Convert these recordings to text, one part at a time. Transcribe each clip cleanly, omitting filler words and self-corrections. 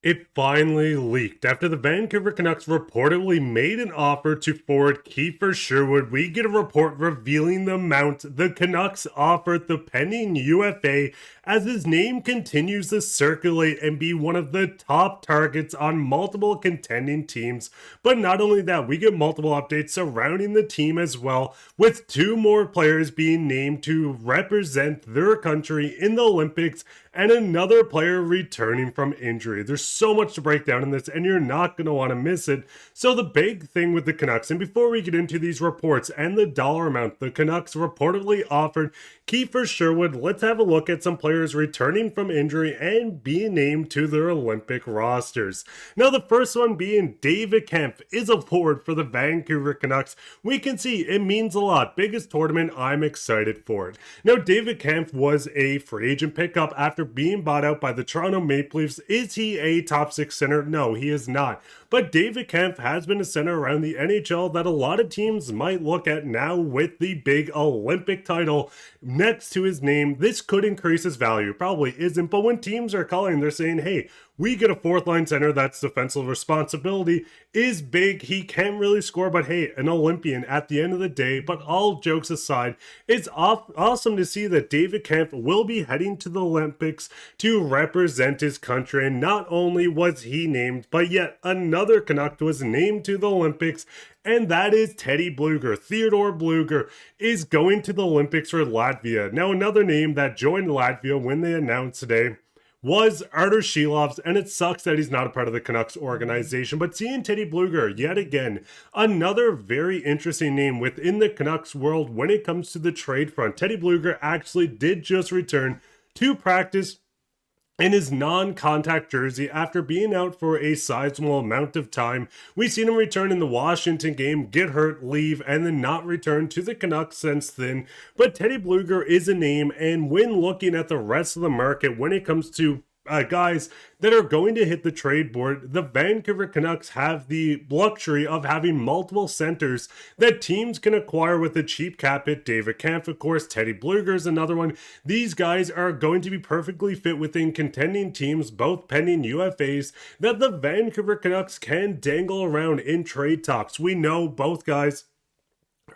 It finally leaked. After the Vancouver Canucks reportedly made an offer to forward Kiefer Sherwood, we get a report revealing the amount the Canucks offered the pending UFA as his name continues to circulate and be one of the top targets on multiple contending teams. But not only that, we get multiple updates surrounding the team as well, with two more players being named to represent their country in the Olympics and another player returning from injury. There's so much to break down in this, and you're not going to want to miss it. So the big thing with the Canucks, and before we get into these reports and the dollar amount the Canucks reportedly offered Kiefer Sherwood, let's have a look at some players returning from injury and being named to their Olympic rosters. Now the first one being David Kampf is a forward for the Vancouver Canucks. We can see it means a lot. Biggest tournament, I'm excited for it. Now David Kampf was a free agent pickup after being bought out by the Toronto Maple Leafs. Is he a top six center? No, he is not. But David Kampf has been a center around the NHL that a lot of teams might look at now with the big Olympic title next to his name. This could increase his value. Probably isn't, but when teams are calling, they're saying, hey, we get a fourth line center that's defensive responsibility, is big, he can't really score, but hey, an Olympian at the end of the day. But all jokes aside, it's awesome to see that David Kampf will be heading to the Olympics to represent his country. And not only was he named, but yet another Canuck was named to the Olympics, and that is Teddy Blueger. Theodore Blueger is going to the Olympics for Latvia. Now, another name that joined Latvia when they announced today was Artur Shilovs, and it sucks that he's not a part of the Canucks organization. But seeing Teddy Blueger, yet again, another very interesting name within the Canucks world when it comes to the trade front. Teddy Blueger actually did just return to practice in his non-contact jersey after being out for a sizable amount of time. We've seen him return in the Washington game, get hurt, leave, and then not return to the Canucks since then. But Teddy Blueger is a name, and when looking at the rest of the market when it comes to guys that are going to hit the trade board, the Vancouver Canucks have the luxury of having multiple centers that teams can acquire with a cheap cap hit. David Kampf, of course, Teddy Blueger is another one. These guys are going to be perfectly fit within contending teams, both pending UFAs, that the Vancouver Canucks can dangle around in trade talks. We know both guys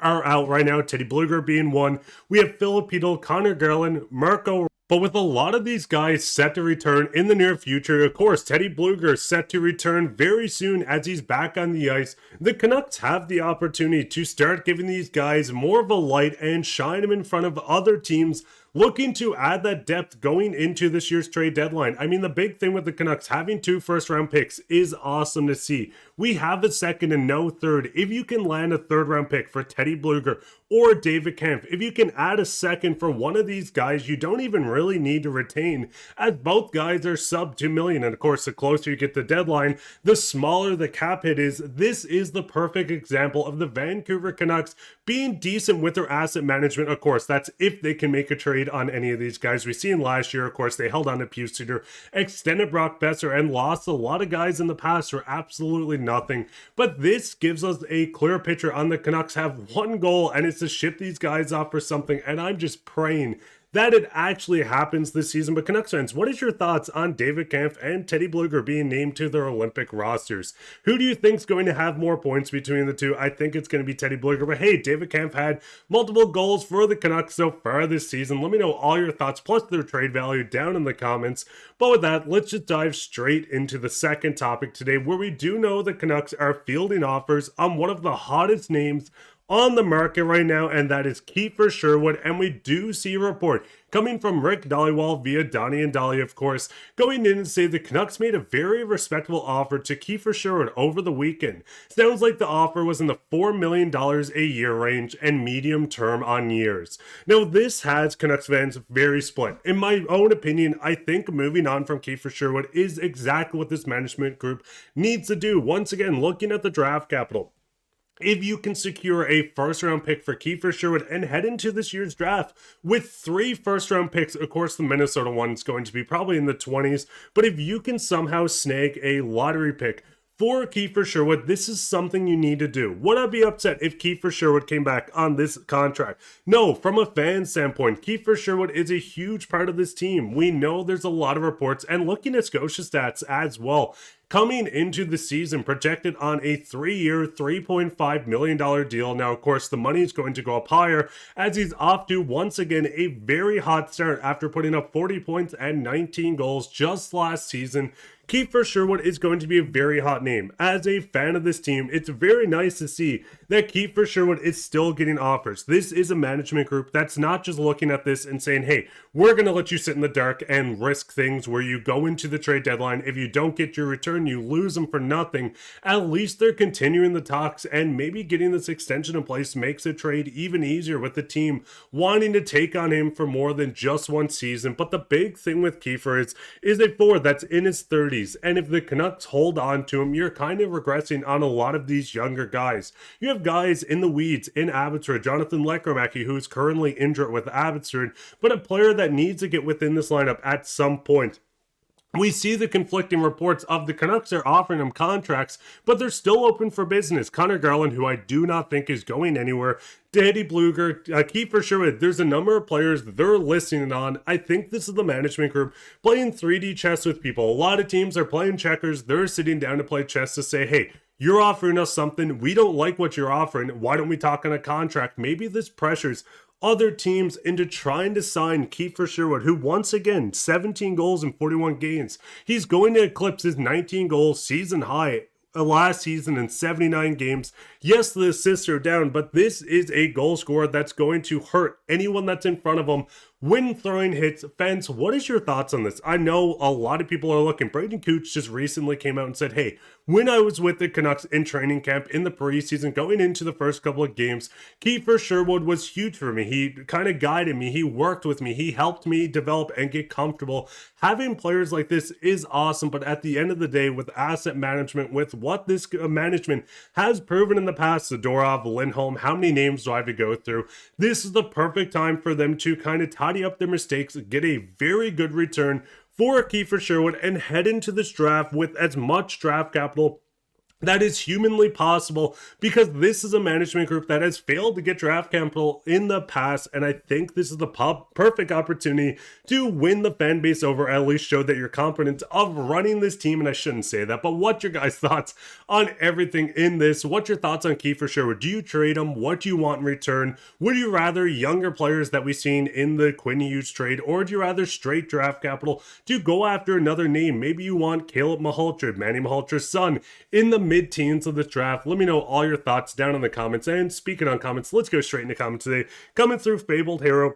are out right now, Teddy Blueger being one. We have Filip Hronek, Conor Garland, Marco. But with a lot of these guys set to return in the near future, of course, Teddy Blueger is set to return very soon as he's back on the ice. The Canucks have the opportunity to start giving these guys more of a light and shine them in front of other teams looking to add that depth going into this year's trade deadline. I mean, the big thing with the Canucks having 2 first-round picks is awesome to see. We have a second and no third. If you can land a third-round pick for Teddy Blueger or David Kampf, if you can add a second for one of these guys, you don't even really need to retain, as both guys are sub $2 million. And of course, the closer you get the deadline, the smaller the cap hit is. This is the perfect example of the Vancouver Canucks being decent with their asset management. Of course, that's if they can make a trade on any of these guys. We've seen last year, of course, they held on to Boeser, extended Brock Boeser, and lost a lot of guys in the past for absolutely nothing. But this gives us a clear picture on the Canucks have one goal, and it's to ship these guys off for something. And I'm just praying that it actually happens this season. But Canucks fans, what is your thoughts on David Kampf and Teddy Blueger being named to their Olympic rosters? Who do you think is going to have more points between the two? I think it's going to be Teddy Blueger. But hey, David Kampf had multiple goals for the Canucks so far this season. Let me know all your thoughts, plus their trade value, down in the comments. But with that, let's just dive straight into the second topic today, where we do know the Canucks are fielding offers on one of the hottest names on the market right now, and that is Kiefer Sherwood. And we do see a report coming from Rick Dhaliwal via Donnie and Dolly, of course, going in and say the Canucks made a very respectable offer to Kiefer Sherwood over the weekend. Sounds like the offer was in the $4 million a year range and medium term on years. Now, this has Canucks fans very split. In my own opinion, I think moving on from Kiefer Sherwood is exactly what this management group needs to do. Once again, looking at the draft capital, if you can secure a first-round pick for Kiefer Sherwood and head into this year's draft with 3 first-round picks, of course the Minnesota one is going to be probably in the 20s, but if you can somehow snag a lottery pick For Kiefer Sherwood, this is something you need to do. Would I be upset if Kiefer Sherwood came back on this contract? No, from a fan standpoint, Kiefer Sherwood is a huge part of this team. We know there's a lot of reports, and looking at Scotia stats as well, coming into the season, projected on a 3-year, $3.5 million deal. Now, of course, the money is going to go up higher as he's off to, once again, a very hot start after putting up 40 points and 19 goals just last season. Kiefer Sherwood is going to be a very hot name. As a fan of this team, it's very nice to see that Kiefer Sherwood is still getting offers. This is a management group that's not just looking at this and saying, hey, we're going to let you sit in the dark and risk things where you go into the trade deadline. If you don't get your return, you lose them for nothing. At least they're continuing the talks, and maybe getting this extension in place makes a trade even easier with the team wanting to take on him for more than just one season. But the big thing with Kiefer is a forward that's in his 30s. And if the Canucks hold on to him, you're kind of regressing on a lot of these younger guys. You have guys in the weeds in Abbotsford, Jonathan Lekromäki, who's currently injured with Abbotsford, but a player that needs to get within this lineup at some point. We see the conflicting reports of the Canucks are offering him contracts, but they're still open for business. Conor Garland, who I do not think is going anywhere, Daddy Blueger, Kiefer Sherwood, there's a number of players that they're listening on. I think this is the management group playing 3D chess with people. A lot of teams are playing checkers. They're sitting down to play chess to say, hey, you're offering us something. We don't like what you're offering. Why don't we talk on a contract? Maybe this pressures other teams into trying to sign Kiefer Sherwood, who once again, 17 goals in 41 games. He's going to eclipse his 19 goals season high last season in 79 games. Yes, the assists are down, but this is a goal scorer that's going to hurt anyone that's in front of him when throwing hits. Fence, what is your thoughts on this? I know a lot of people are looking. Braden Cooch just recently came out and said, hey, when I was with the Canucks in training camp in the preseason, going into the first couple of games, Kiefer Sherwood was huge for me. He kind of guided me. He worked with me. He helped me develop and get comfortable. Having players like this is awesome, but at the end of the day, with asset management, with what this management has proven in the past, Zadorov, Lindholm, how many names do I have to go through? This is the perfect time for them to kind of tidy up their mistakes, get a very good return for Kiefer Sherwood, and head into this draft with as much draft capital that is humanly possible, because this is a management group that has failed to get draft capital in the past, and I think this is the perfect opportunity to win the fan base over, at least show that you're competent of running this team. And I shouldn't say that, but what's your guys' thoughts on everything in this? What's your thoughts on Kiefer Sherwood? Do you trade him? What do you want in return? Would you rather younger players that we've seen in the Quinn Hughes trade, or do you rather straight draft capital to go after another name? Maybe you want Caleb Malhotra, Manny Malhotra's son, in the mid-teens of this draft. Let me know all your thoughts down in the comments. And speaking on comments, let's go straight into comments today. Coming through Fabled Hero.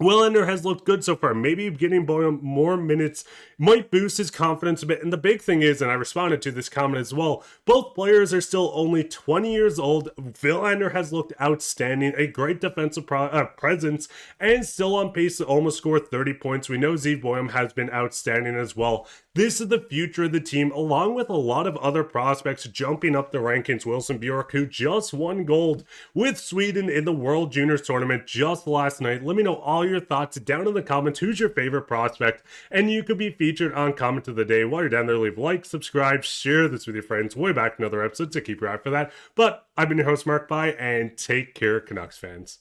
Willander has looked good so far. Maybe getting Boeser more minutes might boost his confidence a bit. And the big thing is, and I responded to this comment as well, both players are still only 20 years old. Willander has looked outstanding, a great defensive presence, and still on pace to almost score 30 points. We know Zeev Boeser has been outstanding as well. This is the future of the team, along with a lot of other prospects jumping up the rankings. Wilson Bjork, who just won gold with Sweden in the World Juniors Tournament just last night. Let me know all your thoughts down in the comments. Who's your favorite prospect? And you could be featured on Comment of the Day. While you're down there, leave a like, subscribe, share this with your friends. We'll be back in another episode, so keep your eye for that. But I've been your host, Mark Bai, and take care, Canucks fans.